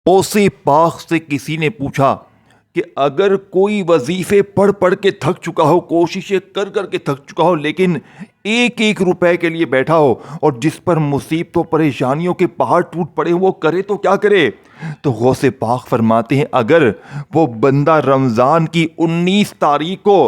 غوثِ پاک سے کسی نے پوچھا کہ اگر کوئی وظیفے پڑھ پڑھ کے تھک چکا ہو، کوششیں کر کر کے تھک چکا ہو، لیکن ایک ایک روپے کے لیے بیٹھا ہو اور جس پر مصیبتوں پریشانیوں کے پہاڑ ٹوٹ پڑے وہ کرے تو کیا کرے؟ تو غوث پاک فرماتے ہیں اگر وہ بندہ رمضان کی 19 تاریخ کو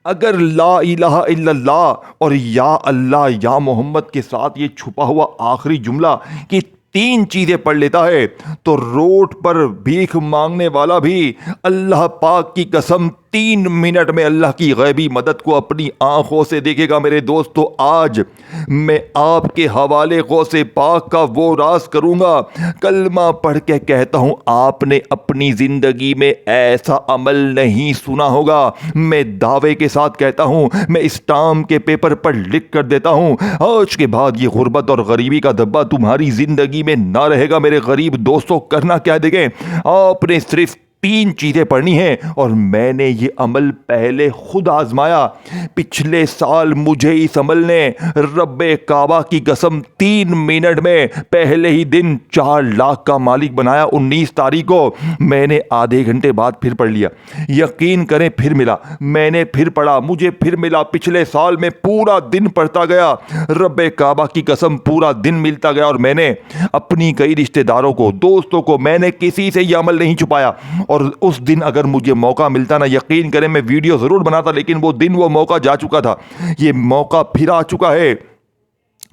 اگر لا الہ الا اللہ اور یا اللہ یا محمد کے ساتھ یہ چھپا ہوا آخری جملہ کہ 3 چیزیں پڑھ لیتا ہے تو روڈ پر بھیک مانگنے والا بھی اللہ پاک کی قسم 3 منٹ میں اللہ کی غیبی مدد کو اپنی آنکھوں سے دیکھے گا۔ میرے دوستو، آج میں آپ کے حوالے غوث پاک کا وہ راز کروں گا، کلمہ پڑھ کے کہتا ہوں آپ نے اپنی زندگی میں ایسا عمل نہیں سنا ہوگا۔ میں دعوے کے ساتھ کہتا ہوں، میں اسٹامپ کے پیپر پر لکھ کر دیتا ہوں، آج کے بعد یہ غربت اور غریبی کا دبا تمہاری زندگی میں نہ رہے گا۔ میرے غریب دوستو، کرنا کیا دیکھیں، آپ نے صرف 3 چیزیں پڑھنی ہیں، اور میں نے یہ عمل پہلے خود آزمایا۔ پچھلے سال مجھے اس عمل نے رب کعبہ کی قسم 3 منٹ میں پہلے ہی دن 4 لاکھ کا مالک بنایا۔ 19 تاریخ کو میں نے آدھے گھنٹے بعد پھر پڑھ لیا، یقین کریں پھر ملا، میں نے پھر پڑھا، مجھے پھر ملا۔ پچھلے سال میں پورا دن پڑھتا گیا، رب کعبہ کی قسم پورا دن ملتا گیا، اور میں نے اپنی کئی رشتہ داروں کو، دوستوں کو، میں نے کسی سے یہ عمل نہیں چھپایا۔ اور اس دن اگر مجھے موقع ملتا نا، یقین کریں میں ویڈیو ضرور بناتا، لیکن وہ دن وہ موقع جا چکا تھا۔ یہ موقع پھر آ چکا ہے۔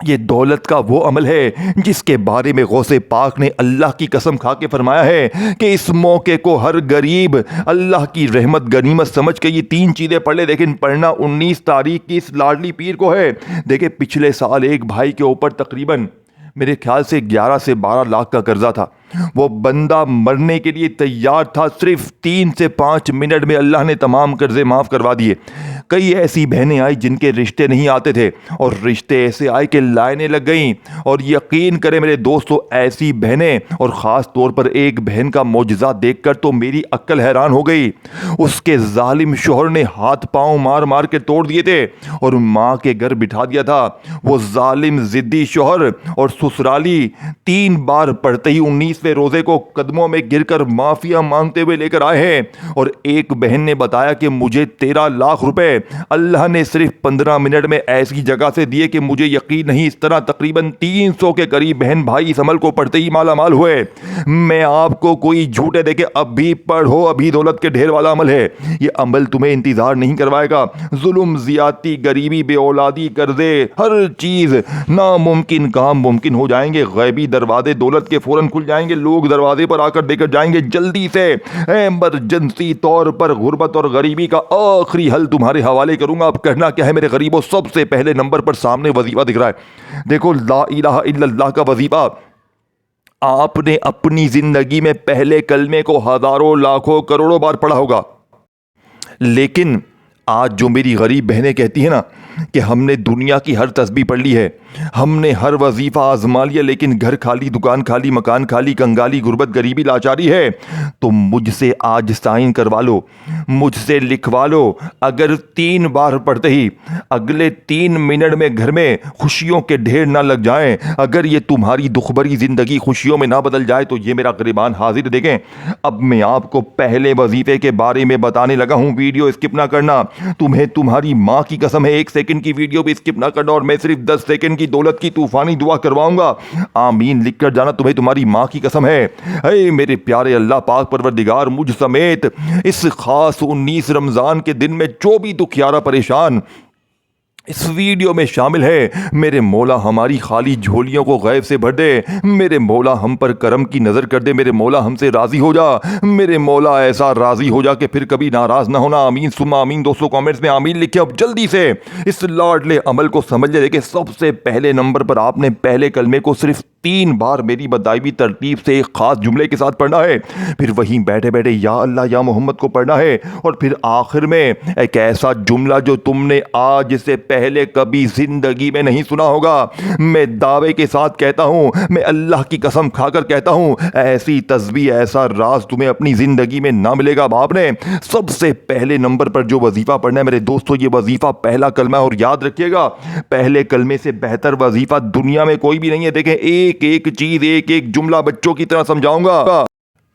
یہ دولت کا وہ عمل ہے جس کے بارے میں غوث پاک نے اللہ کی قسم کھا کے فرمایا ہے کہ اس موقع کو ہر غریب اللہ کی رحمت غنیمت سمجھ کے یہ 3 چیزیں پڑھ لے، لیکن پڑھنا 19 تاریخ کی اس لاڈلی پیر کو ہے۔ دیکھیں پچھلے سال ایک بھائی کے اوپر تقریباً میرے خیال سے 11 سے 12 لاکھ کا قرضہ تھا۔ وہ بندہ مرنے کے لیے تیار تھا، صرف 3 سے 5 منٹ میں اللہ نے تمام قرضے معاف کروا دیے۔ کئی ایسی بہنیں آئی جن کے رشتے نہیں آتے تھے، اور رشتے ایسے آئے کہ لائنیں لگ گئیں۔ اور یقین کریں میرے دوستو، ایسی بہنیں، اور خاص طور پر ایک بہن کا معجزہ دیکھ کر تو میری عقل حیران ہو گئی۔ اس کے ظالم شوہر نے ہاتھ پاؤں مار مار کے توڑ دیے تھے اور ماں کے گھر بٹھا دیا تھا۔ وہ ظالم ضدی شوہر اور سسرالی 3 بار پڑھتے ہی 19ویں روزے کو قدموں میں گر کر معافیا مانگتے ہوئے لے کر آئے ہیں۔ اور ایک بہن نے بتایا کہ مجھے 13 لاکھ روپے اللہ نے صرف 15 منٹ میں ایسی جگہ سے دیے کہ مجھے یقین نہیں۔ اس طرح تقریباً 300 کے قریب بہن بھائی اس عمل کو پڑھتے ہی مالا مال ہوئے۔ میں آپ کو کوئی جھوٹے دے کے اب بھی پڑھو، ابھی دولت کے ڈھیر والا عمل ہے۔ یہ عمل تمہیں انتظار نہیں کروائے گا۔ ظلم، زیادتی، غریبی، بے اولادی، قرضے، ہر چیز ناممکن کام ممکن ہو جائیں گے۔ غیبی دروازے دولت کے فوراً کھل جائیں گے، لوگ دروازے پر آ کر دے کر جائیں گے جلدی سے۔ ایمرجنسی طور پر غربت اور غریبی کا آخری حل تمہارے حوالے کروں گا۔ اب کرنا کیا ہے میرے غریبوں؟ سب سے پہلے نمبر پر سامنے وظیفہ دکھ رہا ہے، دیکھو لا الہ الا اللہ کا وظیفہ۔ آپ نے اپنی زندگی میں پہلے کلمے کو ہزاروں لاکھوں کروڑوں بار پڑھا ہوگا، لیکن آج جو میری غریب بہنیں کہتی ہیں نا کہ ہم نے دنیا کی ہر تسبیح پڑھ لی ہے، ہم نے ہر وظیفہ آزما لیا، لیکن گھر خالی، دکان خالی، مکان خالی، کنگالی، غربت، غریبی، لاچاری ہے، تو مجھ سے آج سائن کروا لو، مجھ سے لکھوا لو۔ اگر 3 بار پڑھتے ہی اگلے 3 منٹ میں گھر میں خوشیوں کے ڈھیر نہ لگ جائیں، اگر یہ تمہاری دکھ بھری زندگی خوشیوں میں نہ بدل جائے، تو یہ میرا غریبان حاضر دیکھیں۔ اب میں آپ کو پہلے وظیفے کے بارے میں بتانے لگا ہوں، ویڈیو اسکپ نہ کرنا۔ تمہیں تمہاری ماں کی قسم ہے 1 سیکنڈ کی ویڈیو بھی اسکپ نہ کرنا، اور میں صرف 10 سیکنڈ کی دولت کی طوفانی دعا کرواؤں گا، آمین لکھ کر جانا، تمہیں تمہاری ماں کی قسم ہے۔ اے میرے پیارے اللہ پاک پروردگار، مجھ سمیت اس خاص 19 رمضان کے دن میں جو بھی دکھیارا پریشان اس ویڈیو میں شامل ہے، میرے مولا ہماری خالی جھولیوں کو غیب سے بھر دے، میرے مولا ہم پر کرم کی نظر کر دے، میرے مولا ہم سے راضی ہو جا، میرے مولا ایسا راضی ہو جا کہ پھر کبھی ناراض نہ ہونا، آمین ثم آمین۔ دوستوں کامنٹس میں آمین لکھیں۔ اب جلدی سے اس لاڈلے عمل کو سمجھ لے کہ سب سے پہلے نمبر پر آپ نے پہلے کلمے کو صرف 3 بار میری بتائی ہوئی ترتیب سے ایک خاص جملے کے ساتھ پڑھنا ہے، پھر وہیں بیٹھے بیٹھے یا اللہ یا محمد کو پڑھنا ہے، اور پھر آخر میں ایک ایسا جملہ جو تم نے آج سے پہلے کبھی زندگی میں نہیں سنا ہوگا۔ میں دعوے کے ساتھ کہتا ہوں، میں اللہ کی قسم کھا کر کہتا ہوں، ایسی تسبیح، ایسا راز تمہیں اپنی زندگی میں نہ ملے گا۔ اب آپ نے سب سے پہلے نمبر پر جو وظیفہ پڑھنا ہے میرے دوستو، یہ وظیفہ پہلا کلمہ ہے، اور یاد رکھیے گا پہلے کلمے سے بہتر وظیفہ دنیا میں کوئی بھی نہیں ہے۔ دیکھیں ایک ایک چیز، ایک ایک جملہ بچوں کی طرح سمجھاؤں گا۔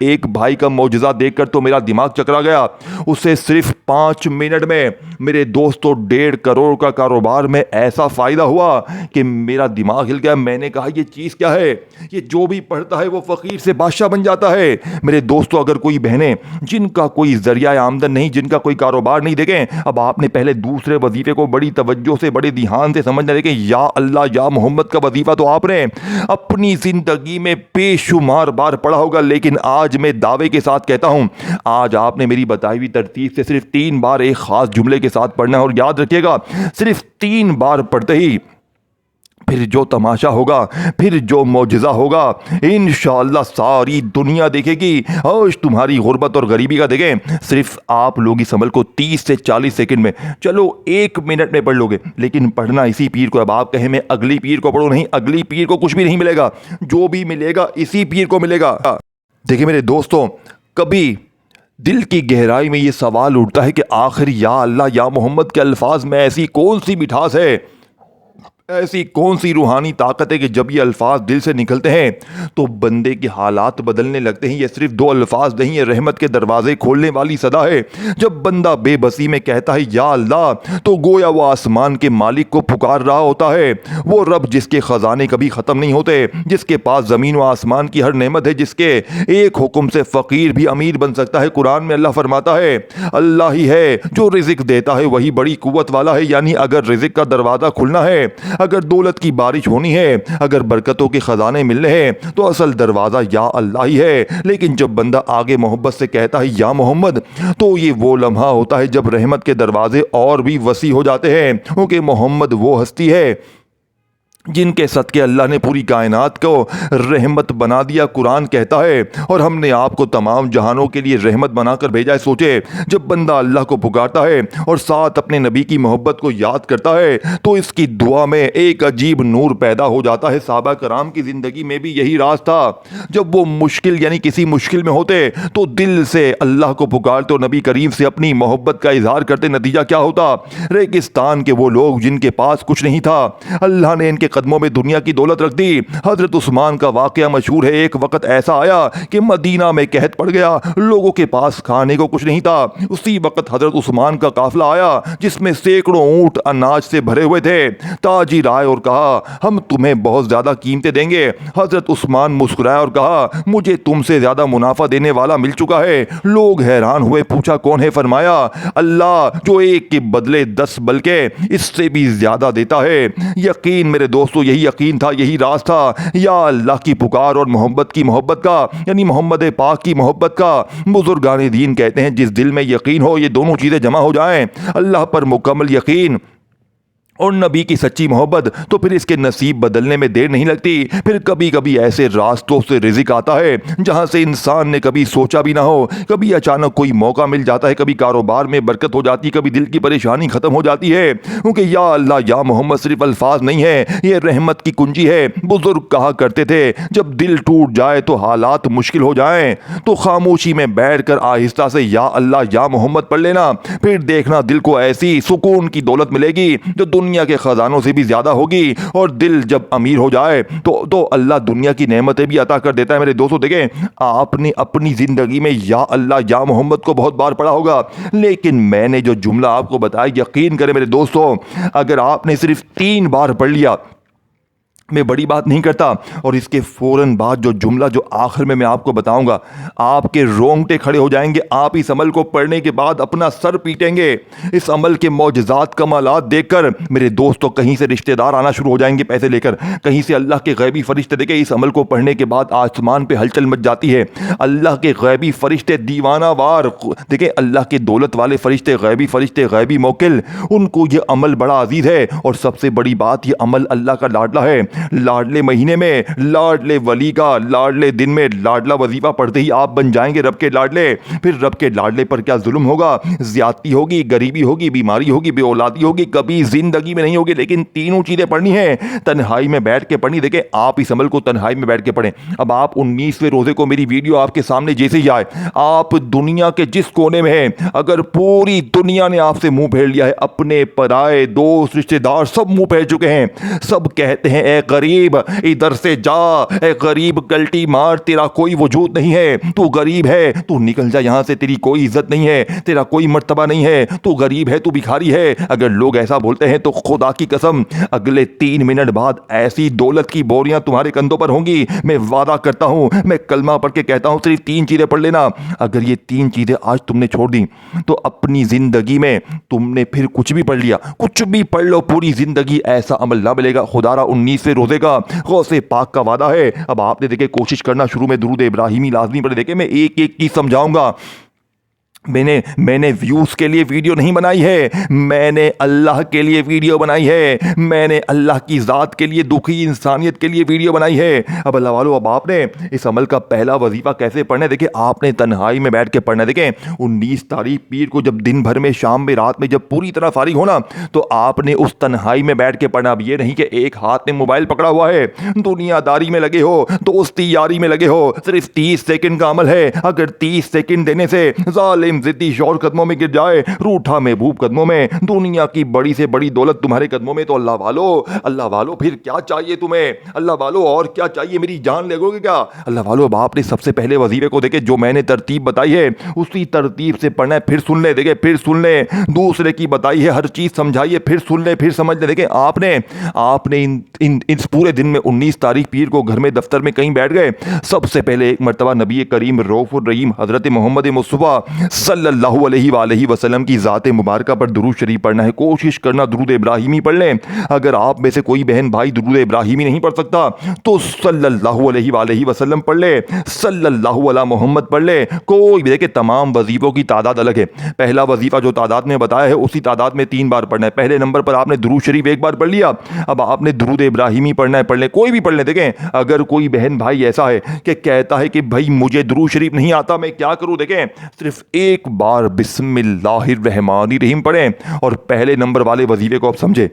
ایک بھائی کا معجزہ دیکھ کر تو میرا دماغ چکرا گیا. اسے صرف 5 منٹ میں میرے دوستوں 1.5 کروڑ کا کاروبار میں ایسا فائدہ ہوا کہ میرا دماغ ہل گیا. میں نے کہا یہ چیز کیا ہے؟ یہ جو بھی پڑھتا ہے وہ فقیر سے بادشاہ بن جاتا ہے. میرے دوستوں اگر کوئی بہنیں جن کا کوئی ذریعہ آمدن نہیں, جن کا کوئی کاروبار نہیں, دیکھیں اب آپ نے پہلے دوسرے وظیفے کو بڑی توجہ سے بڑے دھیان سے سمجھنا. دیکھیں یا اللہ یا محمد کا وظیفہ تو آپ نے اپنی زندگی میں بے شمار بار پڑھا ہوگا, لیکن آج میں دعوے کے ساتھ کہتا ہوں آج آپ نے میری بتائی ہوئی ترتیب سے صرف 3 بار ایک خاص جملے کے ساتھ پڑھنا ہے. اور یاد رکھیے گا صرف 3 بار پڑھتے ہی پھر جو تماشا ہوگا, پھر جو معجزہ ہوگا, انشاءاللہ ساری دنیا دیکھے گی. آج تمہاری غربت اور غریبی کا دیکھیں صرف آپ لوگ اس عمل کو 30 سے 40 سیکنڈ میں, چلو 1 منٹ میں پڑھ لو گے, لیکن پڑھنا اسی پیر کو. اب آپ کہیں میں اگلی پیر کو پڑھوں, نہیں, اگلی پیر کو کچھ بھی نہیں ملے گا, جو بھی ملے گا اسی پیر کو ملے گا. دیکھیں میرے دوستوں, کبھی دل کی گہرائی میں یہ سوال اٹھتا ہے کہ آخر یا اللہ یا محمد کے الفاظ میں ایسی کون سی مٹھاس ہے, ایسی کون سی روحانی طاقت ہے کہ جب یہ الفاظ دل سے نکلتے ہیں تو بندے کے حالات بدلنے لگتے ہیں. یہ صرف 2 الفاظ نہیں, یہ رحمت کے دروازے کھولنے والی صدا ہے. جب بندہ بے بسی میں کہتا ہے یا اللہ, تو گویا وہ آسمان کے مالک کو پکار رہا ہوتا ہے. وہ رب جس کے خزانے کبھی ختم نہیں ہوتے, جس کے پاس زمین و آسمان کی ہر نعمت ہے, جس کے ایک حکم سے فقیر بھی امیر بن سکتا ہے. قرآن میں اللہ فرماتا ہے اللہ ہی ہے جو رزق دیتا ہے, وہی بڑی قوت والا ہے. یعنی اگر رزق کا دروازہ کھلنا ہے, اگر دولت کی بارش ہونی ہے, اگر برکتوں کے خزانے ملنے ہیں, تو اصل دروازہ یا اللہ ہی ہے. لیکن جب بندہ آگے محبت سے کہتا ہے یا محمد, تو یہ وہ لمحہ ہوتا ہے جب رحمت کے دروازے اور بھی وسیع ہو جاتے ہیں, کیونکہ محمد وہ ہستی ہے جن کے صدقے اللہ نے پوری کائنات کو رحمت بنا دیا. قرآن کہتا ہے اور ہم نے آپ کو تمام جہانوں کے لیے رحمت بنا کر بھیجا ہے. سوچے جب بندہ اللہ کو پکارتا ہے اور ساتھ اپنے نبی کی محبت کو یاد کرتا ہے تو اس کی دعا میں ایک عجیب نور پیدا ہو جاتا ہے. صحابہ کرام کی زندگی میں بھی یہی راز تھا. جب وہ مشکل یعنی کسی مشکل میں ہوتے تو دل سے اللہ کو پکارتے اور نبی کریم سے اپنی محبت کا اظہار کرتے. نتیجہ کیا ہوتا؟ ریگستان کے وہ لوگ جن کے پاس کچھ نہیں تھا, اللہ نے ان کے قدموں میں دنیا کی دولت رکھ دی. حضرت عثمان کا واقعہ مشہور ہے. ایک وقت ایسا آیا کہ مدینہ میں قحط پڑ گیا, لوگوں کے پاس کھانے کو کچھ نہیں تھا. اسی وقت حضرت عثمان کا قافلہ آیا جس میں سینکڑوں اونٹ اناج سے بھرے ہوئے تھے. تاجر آئے اور کہا ہم تمہیں بہت زیادہ قیمتیں دیں گے. حضرت عثمان مسکرائے اور کہا مجھے تم سے زیادہ منافع دینے والا مل چکا ہے. لوگ حیران ہوئے, پوچھا کون ہے؟ فرمایا اللہ جو ایک کے بدلے 10 بلکہ اس سے بھی زیادہ دیتا ہے. یقین میرے دوستو یہی یقین تھا, یہی راز تھا. یا اللہ کی پکار اور محبت کی محبت کا, یعنی محمد پاک کی محبت کا. بزرگان دین کہتے ہیں جس دل میں یقین ہو, یہ دونوں چیزیں جمع ہو جائیں, اللہ پر مکمل یقین اور نبی کی سچی محبت, تو پھر اس کے نصیب بدلنے میں دیر نہیں لگتی. پھر کبھی کبھی ایسے راستوں سے رزق آتا ہے جہاں سے انسان نے کبھی سوچا بھی نہ ہو. کبھی اچانک کوئی موقع مل جاتا ہے, کبھی کاروبار میں برکت ہو جاتی, کبھی دل کی پریشانی ختم ہو جاتی ہے. کیونکہ یا اللہ یا محمد صرف الفاظ نہیں ہے, یہ رحمت کی کنجی ہے. بزرگ کہا کرتے تھے جب دل ٹوٹ جائے تو حالات مشکل ہو جائیں تو خاموشی میں بیٹھ کر آہستہ سے یا اللہ یا محمد پڑھ لینا, پھر دیکھنا دل کو ایسی سکون کی دولت ملے گی جو دنیا کے خزانوں سے بھی زیادہ ہوگی. اور دل جب امیر ہو جائے تو اللہ دنیا کی نعمتیں بھی عطا کر دیتا ہے. میرے دوستو دیکھیں آپ نے اپنی زندگی میں یا اللہ یا محمد کو بہت بار پڑھا ہوگا, لیکن میں نے جو جملہ آپ کو بتایا, یقین کریں میرے دوستو اگر آپ نے صرف 3 بار پڑھ لیا, میں بڑی بات نہیں کرتا, اور اس کے فوراً بعد جو جملہ جو آخر میں آپ کو بتاؤں گا, آپ کے رونگٹے کھڑے ہو جائیں گے. آپ اس عمل کو پڑھنے کے بعد اپنا سر پیٹیں گے. اس عمل کے معجزات کمالات دیکھ کر میرے دوستوں کہیں سے رشتہ دار آنا شروع ہو جائیں گے پیسے لے کر, کہیں سے اللہ کے غیبی فرشتے. دیکھیں اس عمل کو پڑھنے کے بعد آسمان پہ ہلچل مچ جاتی ہے. اللہ کے غیبی فرشتے دیوانہ وار, دیکھیں اللہ کے دولت والے فرشتے, غیبی موکل, ان کو یہ عمل بڑا عزیز ہے. اور سب سے بڑی بات, یہ عمل اللہ کا لاڈلا ہے. لاڈلے مہینے میں لاڈلے ولی کا, لاڈلے دن میں لاڈلا وظیفہ پڑھتے ہی آپ بن جائیں گے رب کے لاڈلے. پھر رب کے لاڈلے پر کیا ظلم ہوگا, زیادتی ہوگی, غریبی ہوگی, بیماری ہوگی, بے اولادی ہوگی, کبھی زندگی میں نہیں ہوگی. لیکن تینوں چیزیں پڑھنی ہیں, تنہائی میں بیٹھ کے پڑھنی. دیکھیں آپ اس عمل کو تنہائی میں بیٹھ کے پڑھیں. اب آپ 19ویں روزے کو میری ویڈیو آپ کے سامنے جیسے ہی آئے, آپ دنیا کے جس کونے میں ہیں, اگر پوری دنیا نے آپ سے منہ پھیر لیا ہے, اپنے پرائے دوست رشتہ دار سب منہ پھیر چکے ہیں, سب کہتے ہیں اے غریب ادھر سے جا، اے غریب گلٹی مار، تیرا کوئی وجود نہیں ہے، تو غریب ہے، تو نکل جا یہاں سے، تیری کوئی عزت نہیں ہے، تیرا کوئی مرتبہ نہیں ہے، تو غریب ہے، تو بھکاری ہے۔ اگر لوگ ایسا بولتے ہیں تو خدا کی قسم اگلے 3 منٹ بعد ایسی دولت کی بوریاں تمہارے کندھوں پر ہوں گی۔ میں وعدہ کرتا ہوں، میں کلمہ پڑھ کے کہتا ہوں، صرف 3 چیزیں پڑھ لینا۔ اگر یہ 3 چیزیں آج تم نے چھوڑ دی تو اپنی زندگی میں تم نے پھر کچھ بھی پڑھ لیا، کچھ بھی پڑھ لو، پوری زندگی ایسا عمل نہ ملے گا۔ خدا را 19ویں روزے کا غوث پاک کا وعدہ ہے۔ اب آپ نے دیکھے کوشش کرنا شروع میں درود ابراہیمی لازمی پڑھے۔ دیکھیں میں ایک ایک چیز سمجھاؤں گا۔ میں نے ویوز کے لیے ویڈیو نہیں بنائی ہے، میں نے اللہ کے لیے ویڈیو بنائی ہے، میں نے اللہ کی ذات کے لیے، دکھی انسانیت کے لیے ویڈیو بنائی ہے۔ اب اللہ والو، اب آپ نے اس عمل کا پہلا وظیفہ کیسے پڑھنا ہے؟ دیکھیں آپ نے تنہائی میں بیٹھ کے پڑھنا ہے۔ دیکھیں 19 تاریخ پیر کو جب دن بھر میں، شام میں، رات میں جب پوری طرح فارغ ہونا تو آپ نے اس تنہائی میں بیٹھ کے پڑھنا۔ اب یہ نہیں کہ ایک ہاتھ میں موبائل پکڑا ہوا ہے، دنیا داری میں لگے ہو، دوستی یاری میں لگے ہو، صرف 30 سیکنڈ کا عمل ہے۔ اگر 30 سیکنڈ دینے سے ظالم ضدی شور قدموں میں گر جائے، روٹھا محبوب قدموں میں، دنیا کی بڑی سے بڑی دولت تمہارے قدموں میں، تو اللہ والو پھر کیا چاہیے تمہیں؟ اللہ والو اور کیا چاہیے؟ میری جان لے گے کیا؟ اللہ والو اب آپ نے سب سے پہلے وظیفے کو دیکھے جو میں نے ترتیب بتائی ہے اسی ترتیب سے پڑھنا ہے۔ پھر سن لیں، دیکھیں پھر سن لیں، دوسرے کی بتائی ہے ہر چیز سمجھائیے، پھر سن لیں، پھر سمجھ لیں۔ دیکھیں آپ نے اس پورے دن میں 19 تاریخ پیر کو گھر میں، دفتر میں، کہیں بیٹھ گئے، سب سے پہلے ایک مرتبہ نبی کریم رؤوف الرحیم حضرت محمد مصطفیٰ صلی اللہ علیہ وآلہ وسلم کی ذات مبارکہ پر درود شریف پڑھنا ہے۔ کوشش کرنا درود ابراہیمی پڑھ لیں۔ اگر آپ میں سے کوئی بہن بھائی درود ابراہیمی نہیں پڑھ سکتا تو صلی اللہ علیہ وآلہ وسلم پڑھ لے، صلی اللہ علی محمد پڑھ لے، کوئی بھی۔ دیکھیں تمام وظیفوں کی تعداد الگ ہے۔ پہلا وظیفہ جو تعداد میں بتایا ہے اسی تعداد میں 3 بار پڑھنا ہے۔ پہلے نمبر پر آپ نے درود شریف 1 بار پڑھ لیا، اب آپ نے درود ابراہیمی پڑھنا ہے، پڑھ لیں، کوئی بھی پڑھ لیں۔ دیکھیں اگر کوئی بہن بھائی ایسا ہے کہ کہتا ہے کہ بھائی مجھے درود شریف نہیں آتا، میں کیا کروں؟ دیکھیں صرف 1 بار بسم اللہ الرحمن الرحیم پڑھیں اور پہلے نمبر والے وظیفے کو اب سمجھے۔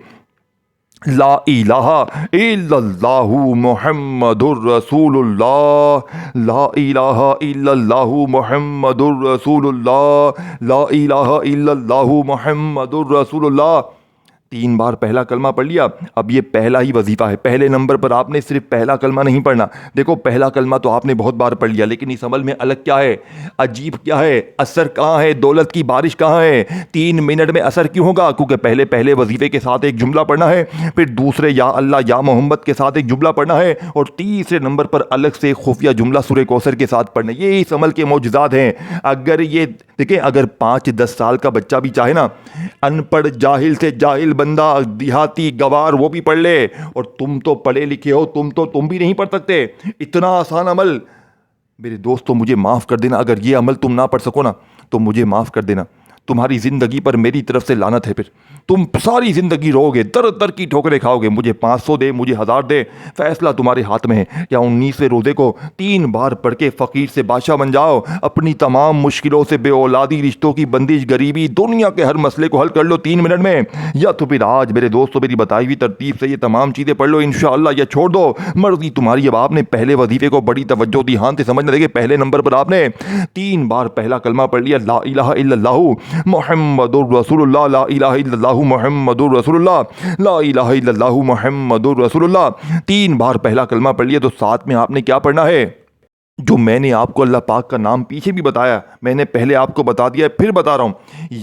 لا الہ الا اللہ محمد الرسول اللہ، لا الہ الا اللہ محمد الرسول اللہ، لا الہ الا اللہ محمد الرسول اللہ۔ 3 بار پہلا کلمہ پڑھ لیا، اب یہ پہلا ہی وظیفہ ہے۔ پہلے نمبر پر آپ نے صرف پہلا کلمہ نہیں پڑھنا۔ دیکھو پہلا کلمہ تو آپ نے بہت بار پڑھ لیا، لیکن اس عمل میں الگ کیا ہے، عجیب کیا ہے، اثر کہاں ہے، دولت کی بارش کہاں ہے؟ 3 منٹ میں اثر کیوں ہوگا؟ کیونکہ پہلے وظیفے کے ساتھ ایک جملہ پڑھنا ہے، پھر دوسرے یا اللہ یا محمد کے ساتھ ایک جملہ پڑھنا ہے، اور تیسرے نمبر پر الگ سے خفیہ جملہ سورہ کوثر کے ساتھ پڑھنا ہے۔ یہ اس عمل کے معجزات ہیں۔ اگر یہ دیکھیں اگر 5-10 سال کا بچہ بھی چاہے نا، ان پڑھ جاہل سے جاہل بندہ، دیہاتی گوار، وہ بھی پڑھ لے، اور تم تو پڑھے لکھے ہو، تم بھی نہیں پڑھ سکتے۔ اتنا آسان عمل۔ میرے دوستو مجھے معاف کر دینا، اگر یہ عمل تم نہ پڑھ سکو نا تو مجھے معاف کر دینا۔ تمہاری زندگی پر میری طرف سے لعنت ہے، پھر تم ساری زندگی رو گے، در در کی ٹھوکریں کھاؤ گے۔ مجھے 500 دے، مجھے 1000 دے، فیصلہ تمہارے ہاتھ میں ہے۔ یا 19ویں روزے کو 3 بار پڑھ کے فقیر سے بادشاہ بن جاؤ، اپنی تمام مشکلوں سے، بے اولادی، رشتوں کی بندش، غریبی، دنیا کے ہر مسئلے کو حل کر لو 3 منٹ میں۔ یا تو پھر آج میرے دوستو میری بتائی ہوئی ترتیب سے یہ تمام چیزیں پڑھ لو انشاءاللہ، یا چھوڑ دو، مرضی تمہاری۔ اب آپ نے پہلے وظیفے کو بڑی توجہ دی، ہاں سے سمجھنا۔ دیکھیں پہلے نمبر پر آپ نے 3 بار پہلا کلمہ پڑھ لیا، لا الہ الا اللہ محمد الرسول اللہ، لا الہ الا اللہ محمد الرسول اللہ، لا الہ الا اللہ محمد الرسول اللہ۔ 3 بار پہلا کلمہ پڑھ لیا تو ساتھ میں آپ نے کیا پڑھنا ہے؟ جو میں نے آپ کو اللہ پاک کا نام پیچھے بھی بتایا، میں نے پہلے آپ کو بتا دیا ہے، پھر بتا رہا ہوں،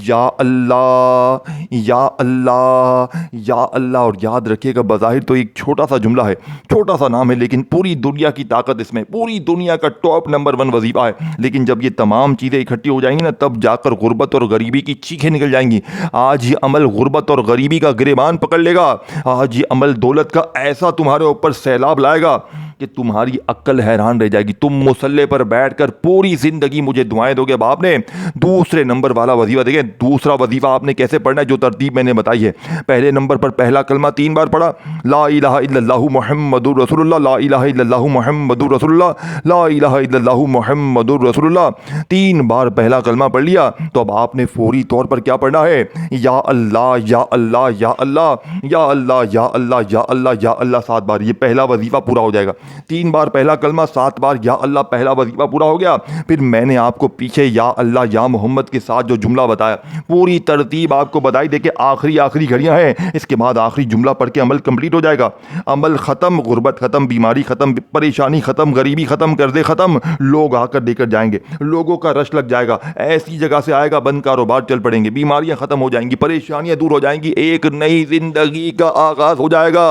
یا اللہ یا اللہ یا اللہ۔ اور یاد رکھیے گا بظاہر تو ایک چھوٹا سا جملہ ہے، چھوٹا سا نام ہے، لیکن پوری دنیا کی طاقت اس میں، پوری دنیا کا ٹاپ نمبر 1 وظیفہ ہے۔ لیکن جب یہ تمام چیزیں اکٹھی ہو جائیں گی نا، تب جا کر غربت اور غریبی کی چیخیں نکل جائیں گی۔ آج یہ عمل غربت اور غریبی کا گریبان پکڑ لے گا، آج یہ عمل دولت کا ایسا تمہارے اوپر سیلاب لائے گا کہ تمہاری عقل حیران رہ جائے گی۔ تم مصلے پر بیٹھ کر پوری زندگی مجھے دعائیں دو گے۔ اب آپ نے دوسرے نمبر والا وظیفہ دیکھیں، دوسرا وظیفہ آپ نے کیسے پڑھنا ہے، جو ترتیب میں نے بتائی ہے۔ پہلے نمبر پر پہلا کلمہ 3 بار پڑھا، لا الہ الا اللہ محمد الرسول اللہ، لا الہ الا اللہ محمد الرسول اللہ، لا الہ الا اللہ محمد الرسول اللہ۔ 3 بار پہلا کلمہ پڑھ لیا تو اب آپ نے فوری طور پر کیا پڑھنا ہے، یا اللہ یا اللہ یا اللہ یا اللہ یا اللہ یا اللہ یا اللہ 7 بار۔ یہ پہلا وظیفہ پورا ہو جائے گا۔ 3 بار پہلا کلمہ، 7 بار یا اللہ پہلا وظیفہ پورا ہو گیا، پھر میں نے آپ کو پیچھے یا اللہ یا محمد کے ساتھ جو جملہ بتایا پوری ترتیب آپ کو بتائی، دیکھیں آخری گھڑیاں ہیں، اس کے بعد آخری جملہ پڑھ کے عمل کمپلیٹ ہو جائے گا۔ عمل ختم، غربت ختم، بیماری ختم، پریشانی ختم، غریبی ختم، قرضے ختم، لوگ آ کر دے کر جائیں گے، لوگوں کا رش لگ جائے گا، ایسی جگہ سے آئے گا بند کاروبار چل پڑیں گے، بیماریاں ختم ہو جائیں گی، پریشانیاں دور ہو جائیں گی، ایک نئی زندگی کا آغاز ہو جائے گا۔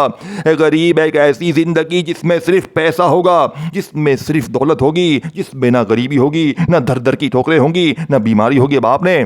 غریب ایک ایسی زندگی جس میں صرف پیسہ ہوگا، جس میں صرف دولت ہوگی، جس میں نہ غریبی ہوگی، نہ در در کی ٹھوکریں ہوں گی، نہ بیماری ہوگی۔ اب آپ نے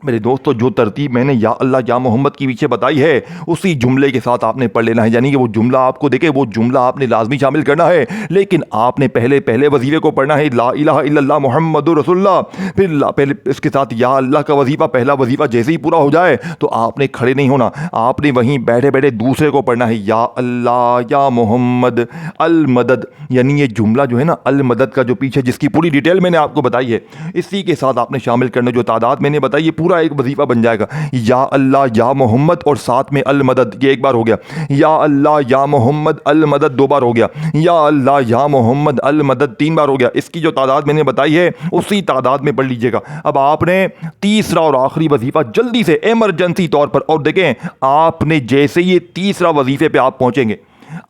میرے دوستو جو ترتیب میں نے یا اللہ یا محمد کی پیچھے بتائی ہے اسی جملے کے ساتھ آپ نے پڑھ لینا ہے، یعنی کہ وہ جملہ آپ کو دیکھے، وہ جملہ آپ نے لازمی شامل کرنا ہے، لیکن آپ نے پہلے وظیفے کو پڑھنا ہے لا الہ الا اللہ محمد رسول اللہ، پھر پہلے اس کے ساتھ یا اللہ کا وظیفہ، پہلا وظیفہ جیسے ہی پورا ہو جائے تو آپ نے کھڑے نہیں ہونا، آپ نے وہیں بیٹھے دوسرے کو پڑھنا ہے یا اللہ یا محمد المدد، یعنی یہ جملہ جو ہے نا المدد کا جو پیچھے جس کی پوری ڈیٹیل میں نے آپ کو بتائی ہے اسی کے ساتھ آپ نے شامل کرنا، جو تعداد میں نے بتائی یہ پورا ایک وظیفہ بن جائے گا، یا اللہ یا محمد اور ساتھ میں المدد، یہ ایک بار ہو گیا، یا اللہ یا محمد المدد 2 بار ہو گیا، یا اللہ یا محمد المدد 3 بار ہو گیا، اس کی جو تعداد میں نے بتائی ہے اسی تعداد میں پڑھ لیجئے گا۔ اب آپ نے تیسرا اور آخری وظیفہ جلدی سے ایمرجنسی طور پر، اور دیکھیں آپ نے جیسے یہ تیسرا وظیفے پہ آپ پہنچیں گے،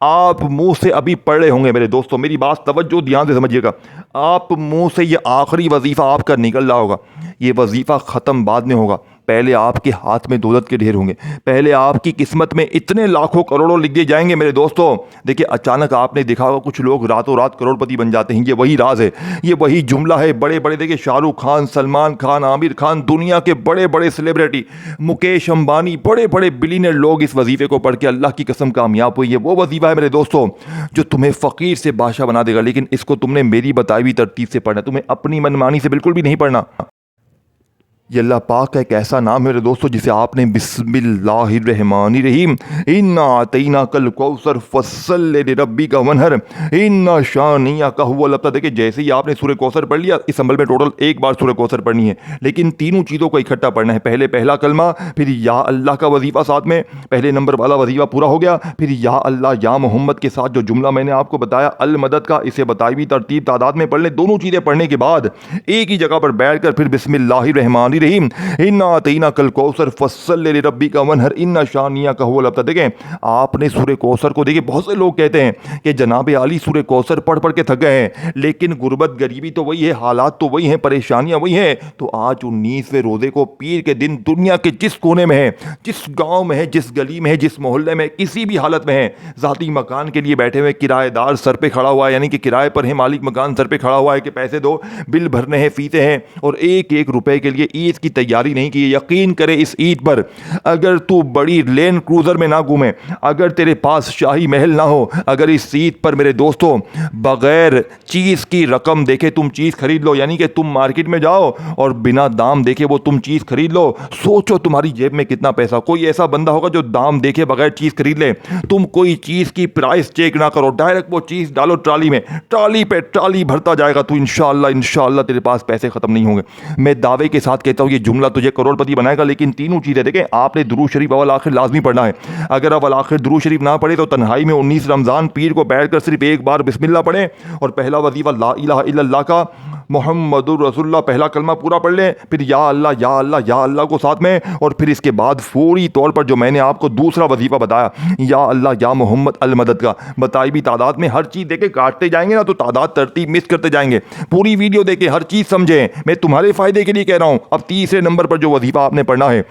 آپ منہ سے ابھی پڑھ رہے ہوں گے میرے دوستوں، میری بات توجہ دھیان سے سمجھیے گا، آپ منہ سے یہ آخری وظیفہ آپ کا نکل رہا ہوگا، یہ وظیفہ ختم بعد میں ہوگا، پہلے آپ کے ہاتھ میں دولت کے ڈھیر ہوں گے، پہلے آپ کی قسمت میں اتنے لاکھوں کروڑوں لکھ دیے جائیں گے میرے دوستوں۔ دیکھیں اچانک آپ نے دیکھا ہوگا کچھ لوگ راتوں رات کروڑ پتی بن جاتے ہیں، یہ وہی راز ہے، یہ وہی جملہ ہے۔ بڑے بڑے دیکھیں شاہ رخ خان، سلمان خان، عامر خان، دنیا کے بڑے بڑے سیلیبریٹی، مکیش امبانی، بڑے بڑے بلینئر لوگ اس وظیفے کو پڑھ کے اللہ کی قسم کامیاب ہوئی ہے۔ وہ وظیفہ ہے میرے دوستوں جو تمہیں فقیر سے بادشاہ بنا دے گا، لیکن اس کو تم نے میری بتائی ہوئی ترتیب سے پڑھنا، تمہیں اپنی منمانی سے بالکل بھی نہیں پڑھنا۔ یہ اللہ پاک کا ایک ایسا نام ہے میرے دوستو جسے آپ نے بسم اللہ الرحمن الرحیم انا اعطیناک الکوثر فصل لربک وانحر ان شانئک هو الابتر، دیکھیں جیسے ہی آپ نے سورہ کوثر پڑھ لیا، اس عمل میں ٹوٹل 1 بار سورہ کوثر پڑھنی ہے، لیکن تینوں چیزوں کو اکٹھا پڑھنا ہے، پہلے پہلا کلمہ، پھر یا اللہ کا وظیفہ ساتھ میں، پہلے نمبر والا وظیفہ پورا ہو گیا، پھر یا اللہ یا محمد کے ساتھ جو جملہ میں نے آپ کو بتایا المدد کا، اسے بتائی ہوئی ترتیب تعداد میں پڑھ لیں، دونوں چیزیں پڑھنے کے بعد ایک ہی جگہ پر بیٹھ کر پھر بسم اللہ الرحمن الرحیم انا اعطیناک الکوثر فصل لربک وانحر ان شانئک هو الابتر۔ دیکھیں آپ نے سورہ کوثر کو، دیکھیں بہت سے لوگ کہتے ہیں کہ جناب عالی سورہ کوثر پڑھ کے تھک گئے ہیں، لیکن غربت غریبی تو وہی ہے، حالات تو وہی ہیں، پریشانیاں وہی ہیں، تو آج 19ویں روزے کو پیر کے دن دنیا کے جس کونے میں ہے، جس گاؤں میں ہے، جس گلی میں ہے، جس محلے میں، کسی بھی حالت میں ہے، ذاتی مکان کے لیے بیٹھے ہوئے، کرایہ دار سر پہ کھڑا ہوا ہے، یعنی کہ کرائے پر ہے، مالک مکان سر پہ کھڑا ہوا ہے کہ پیسے دو، بل بھرنے ہیں، فیسیں ہیں، اور ایک روپے کے لیے عید کی تیاری نہیں کی۔ یقین کرے اس عید پر اگر تو بڑی لینڈ کروزر میں نہ گھومے، اگر تیرے پاس شاہی محل نہ ہو، اگر اس عید پر میرے دوستوں بغیر چیز کی رقم دیکھے تم چیز خرید لو، یعنی کہ تم مارکیٹ میں جاؤ اور بنا دام دیکھے وہ تم چیز خرید لو، سوچو تمہاری جیب میں کتنا پیسہ۔ کوئی ایسا بندہ ہوگا جو دام دیکھے بغیر چیز خرید لے؟ تم کوئی چیز کی پرائس چیک نہ کرو، ڈائریکٹ وہ چیز ڈالو ٹرالی میں، ٹرالی پہ ٹرالی بھرتا جائے گا، تو انشاءاللہ تیرے پاس پیسے ختم نہیں ہوں گے۔ میں دعوے کے ساتھ کہتا ہوں یہ جملہ تجھے کروڑ پتی بنائے گا، لیکن تینوں چیزیں دیکھیں آپ نے درود شریف اول آخر لازمی پڑھنا ہے۔ اگر اول آخر درود شریف نہ پڑھے تو تنہائی میں 19 رمضان پیر کو بیٹھ کر صرف 1 بار بسم اللہ پڑھیں، اور پہلا وظیفہ لا الہ الا اللہ کا محمد الرسول اللہ پہلا کلمہ پورا پڑھ لیں، پھر یا اللہ یا اللہ یا اللہ کو ساتھ میں، اور پھر اس کے بعد فوری طور پر جو میں نے آپ کو دوسرا وظیفہ بتایا یا اللہ یا محمد المدد کا، بتائی بھی تعداد میں، ہر چیز دیکھیں کاٹتے جائیں گے نا تو تعداد ترتیب مس کرتے جائیں گے، پوری ویڈیو دیکھیں، ہر چیز سمجھیں، میں تمہارے فائدے کے لیے کہہ رہا ہوں۔ اب تیسرے نمبر پر جو وظیفہ آپ نے پڑھنا ہے،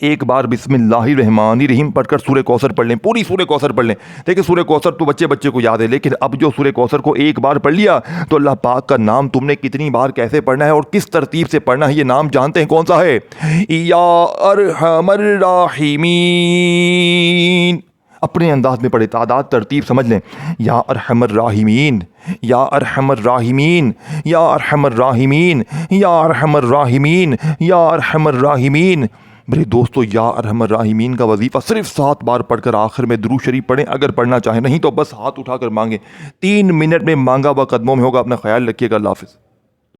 1 بار بسم اللہ الرحمن الرحیم پڑھ کر سورہ کوثر پڑھ لیں، پوری سورہ کوثر پڑھ لیں۔ دیکھیں سورہ کوثر تو بچے کو یاد ہے، لیکن اب جو سورہ کوثر کو 1 بار پڑھ لیا تو اللہ پاک کا نام تم نے کتنی بار کیسے پڑھنا ہے اور کس ترتیب سے پڑھنا ہے، یہ نام جانتے ہیں کون سا ہے؟ یا ارحم الراحمین، اپنے انداز میں پڑھے، تعداد ترتیب سمجھ لیں، یا ارحم الراحمین، یا ارحم الراحمین، یا ارحم الراحمین، یا ارحم الراحمین، یا ارحم الراحمین۔ میرے دوستو یا ارحم الراحمین کا وظیفہ صرف 7 بار پڑھ کر آخر میں درود شریف پڑھیں اگر پڑھنا چاہیں، نہیں تو بس ہاتھ اٹھا کر مانگیں، 3 منٹ میں مانگا ہوا قدموں میں ہوگا۔ اپنا خیال رکھیے گا، اللہ حافظ۔